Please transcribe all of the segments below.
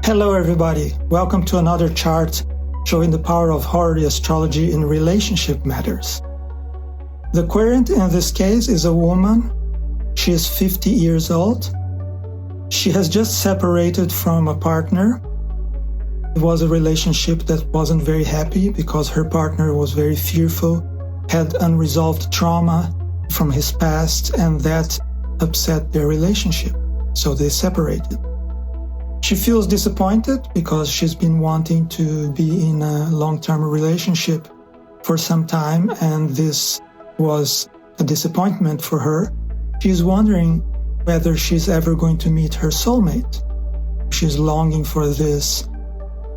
Hello everybody, welcome to another chart showing the power of Horary Astrology in relationship matters. The querent in this case is a woman. She is 50 years old. She has just separated from a partner. It was a relationship that wasn't very happy because her partner was very fearful, had unresolved trauma from his past, and that upset their relationship. So they separated. She feels disappointed because she's been wanting to be in a long-term relationship for some time, and this was a disappointment for her. She's wondering whether she's ever going to meet her soulmate. She's longing for this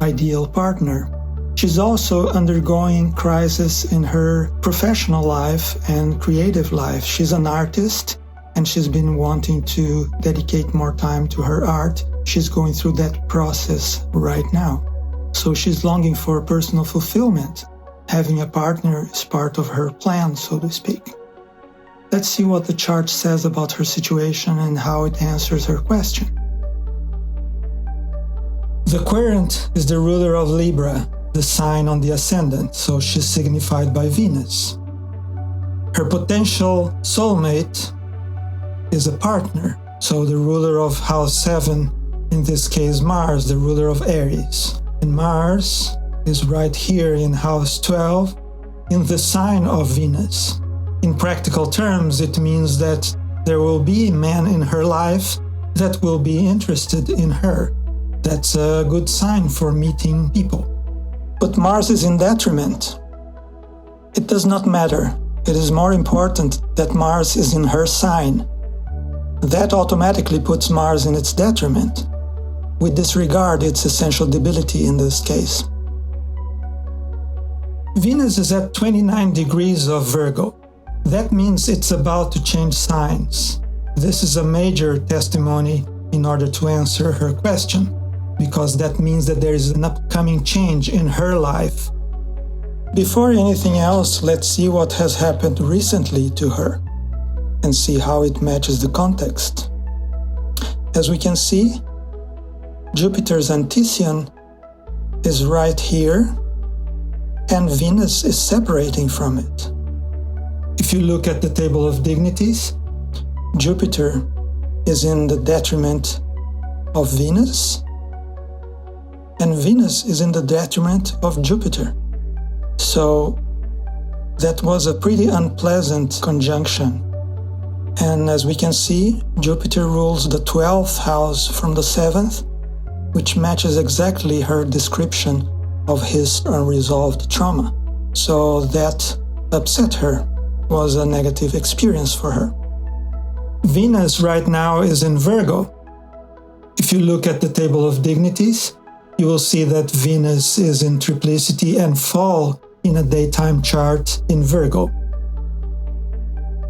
ideal partner. She's also undergoing crisis in her professional life and creative life. She's an artist, and she's been wanting to dedicate more time to her art. She's going through that process right now. So she's longing for personal fulfillment. Having a partner is part of her plan, so to speak. Let's see what the chart says about her situation and how it answers her question. The querent is the ruler of Libra, the sign on the ascendant, so she's signified by Venus. Her potential soulmate is a partner, so the ruler of house 7, in this case Mars, the ruler of Aries. And Mars is right here in house 12 in the sign of Venus. In practical terms, it means that there will be men in her life that will be interested in her. That's a good sign for meeting people. But Mars is in detriment. It does not matter. It is more important that Mars is in her sign. That automatically puts Mars in its detriment. We disregard its essential debility in this case. Venus is at 29 degrees of Virgo. That means it's about to change signs. This is a major testimony in order to answer her question, because that means that there is an upcoming change in her life. Before anything else, let's see what has happened recently to her and see how it matches the context. As we can see, Jupiter's antecedent is right here, and Venus is separating from it. If you look at the table of dignities, Jupiter is in the detriment of Venus, and Venus is in the detriment of Jupiter. So that was a pretty unpleasant conjunction. And as we can see, Jupiter rules the 12th house from the 7th, which matches exactly her description of his unresolved trauma. So that upset her, was a negative experience for her. Venus right now is in Virgo. If you look at the table of dignities, you will see that Venus is in triplicity and fall in a daytime chart in Virgo.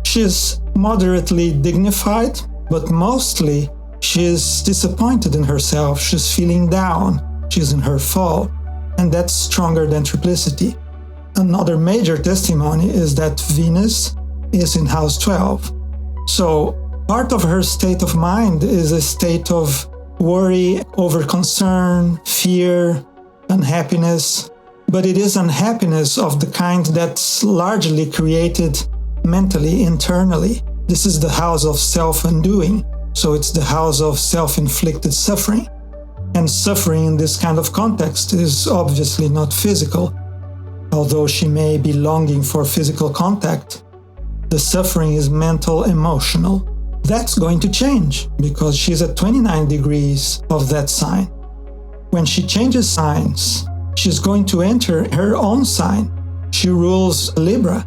She's moderately dignified, but mostly she's disappointed in herself. She's feeling down. She's in her fall, and that's stronger than triplicity. Another major testimony is that Venus is in house 12. So part of her state of mind is a state of worry, over concern, fear, unhappiness, but it is unhappiness of the kind that's largely created mentally, internally. This is the house of self-undoing, so it's the house of self-inflicted suffering. And suffering in this kind of context is obviously not physical. Although she may be longing for physical contact, the suffering is mental, emotional. That's going to change because she's at 29 degrees of that sign. When she changes signs, she's going to enter her own sign. She rules Libra.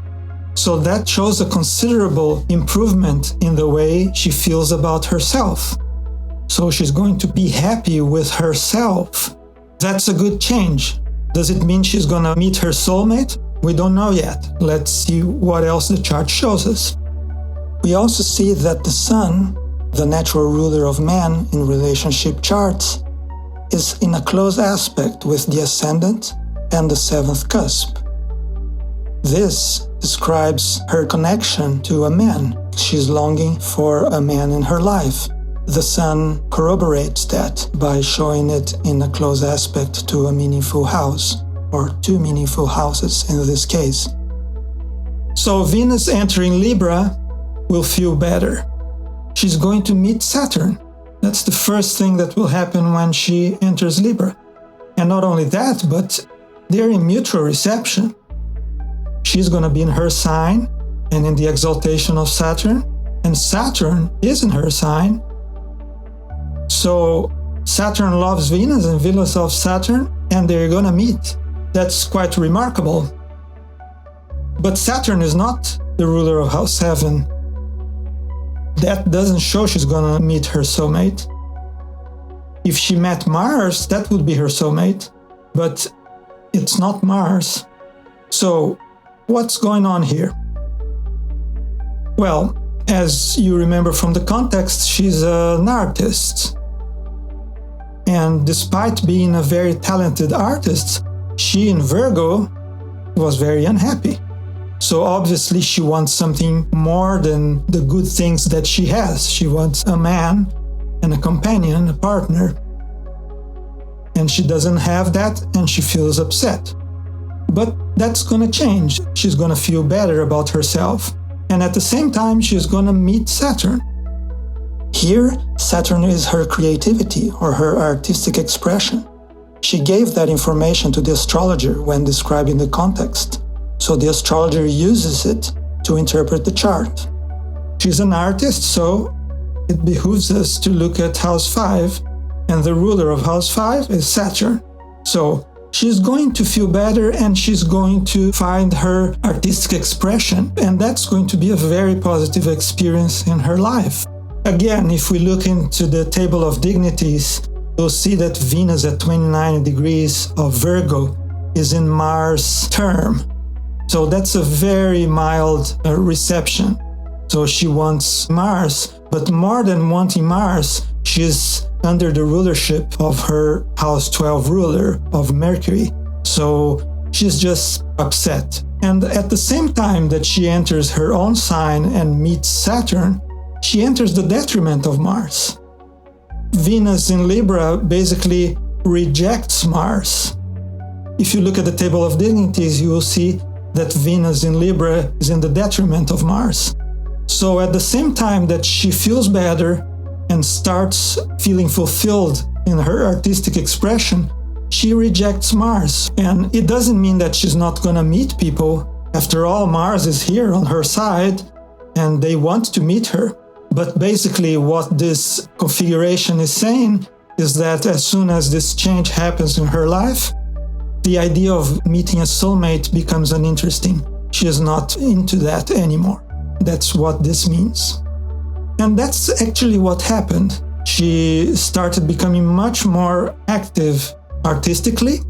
So that shows a considerable improvement in the way she feels about herself. So she's going to be happy with herself. That's a good change. Does it mean she's going to meet her soulmate? We don't know yet. Let's see what else the chart shows us. We also see that the Sun, the natural ruler of man in relationship charts, is in a close aspect with the ascendant and the 7th cusp. This describes her connection to a man. She's longing for a man in her life. the Sun corroborates that by showing it in a close aspect to a meaningful house, or two meaningful houses in this case. So Venus entering Libra will feel better. She's going to meet Saturn. That's the first thing that will happen when she enters Libra. And not only that, but they're in mutual reception. She's going to be in her sign and in the exaltation of Saturn, and Saturn is in her sign. So Saturn loves Venus and Venus loves Saturn, and they're going to meet. That's quite remarkable. But Saturn is not the ruler of House 7. That doesn't show she's going to meet her soulmate. If she met Mars, that would be her soulmate, but it's not Mars. So what's going on here? Well, as you remember from the context, she's an artist. And despite being a very talented artist, she in Virgo was very unhappy. So obviously she wants something more than the good things that she has. She wants a man and a companion, a partner. And she doesn't have that, and she feels upset. But that's going to change. She's going to feel better about herself. And at the same time, she's going to meet Saturn. Here, Saturn is her creativity or her artistic expression. She gave that information to the astrologer when describing the context. So the astrologer uses it to interpret the chart. She's an artist, so it behooves us to look at House 5, and the ruler of House 5 is Saturn. So she's going to feel better, and she's going to find her artistic expression, and that's going to be a very positive experience in her life. Again, if we look into the table of dignities, we'll see that Venus at 29 degrees of Virgo is in Mars' term. So that's a very mild reception. So she wants Mars, but more than wanting Mars, she's under the rulership of her House 12 ruler of Mercury. So she's just upset. And at the same time that she enters her own sign and meets Saturn, she enters the detriment of Mars. Venus in Libra basically rejects Mars. If you look at the table of dignities, you will see that Venus in Libra is in the detriment of Mars. So at the same time that she feels better and starts feeling fulfilled in her artistic expression, she rejects Mars. And it doesn't mean that she's not going to meet people. After all, Mars is here on her side and they want to meet her. But basically what this configuration is saying is that as soon as this change happens in her life, the idea of meeting a soulmate becomes uninteresting. She is not into that anymore. That's what this means. And that's actually what happened. She started becoming much more active artistically,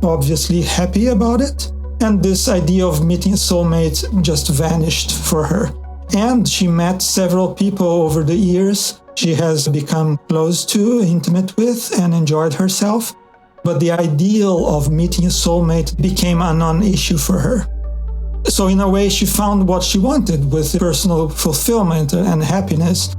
obviously happy about it, and this idea of meeting a soulmate just vanished for her. And she met several people over the years she has become close to, intimate with, and enjoyed herself. But the ideal of meeting a soulmate became a non-issue for her. So in a way, she found what she wanted with personal fulfillment and happiness,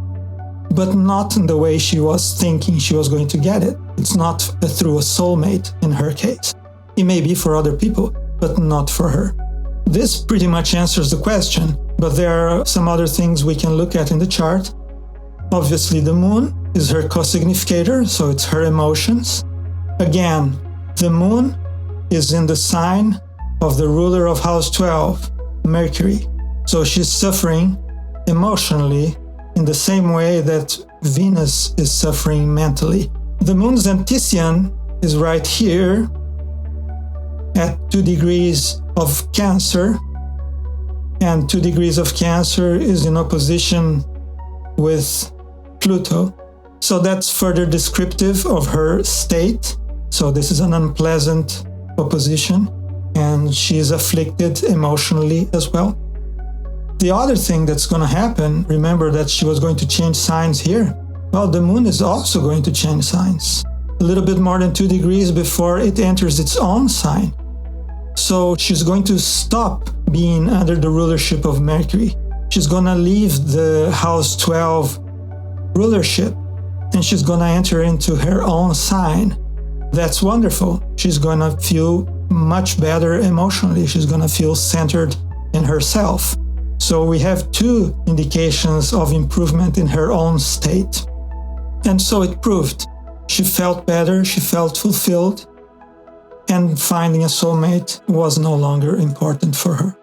but not in the way she was thinking she was going to get it. It's not through a soulmate in her case. It may be for other people, but not for her. This pretty much answers the question, but there are some other things we can look at in the chart. Obviously, the moon is her co-significator, so it's her emotions. Again, the moon is in the sign of the ruler of House 12, Mercury. So she's suffering emotionally in the same way that Venus is suffering mentally. The moon's antician is right here at 2 degrees of Cancer, and 2 degrees of Cancer is in opposition with Pluto. So that's further descriptive of her state. So this is an unpleasant opposition, and she is afflicted emotionally as well. The other thing that's going to happen, remember that she was going to change signs here. Well, the moon is also going to change signs. A little bit more than 2 degrees before it enters its own sign. So she's going to stop being under the rulership of Mercury. She's going to leave the House 12 rulership and she's going to enter into her own sign. That's wonderful. She's going to feel much better emotionally. She's going to feel centered in herself. So we have two indications of improvement in her own state. And so it proved. She felt better, she felt fulfilled, and finding a soulmate was no longer important for her.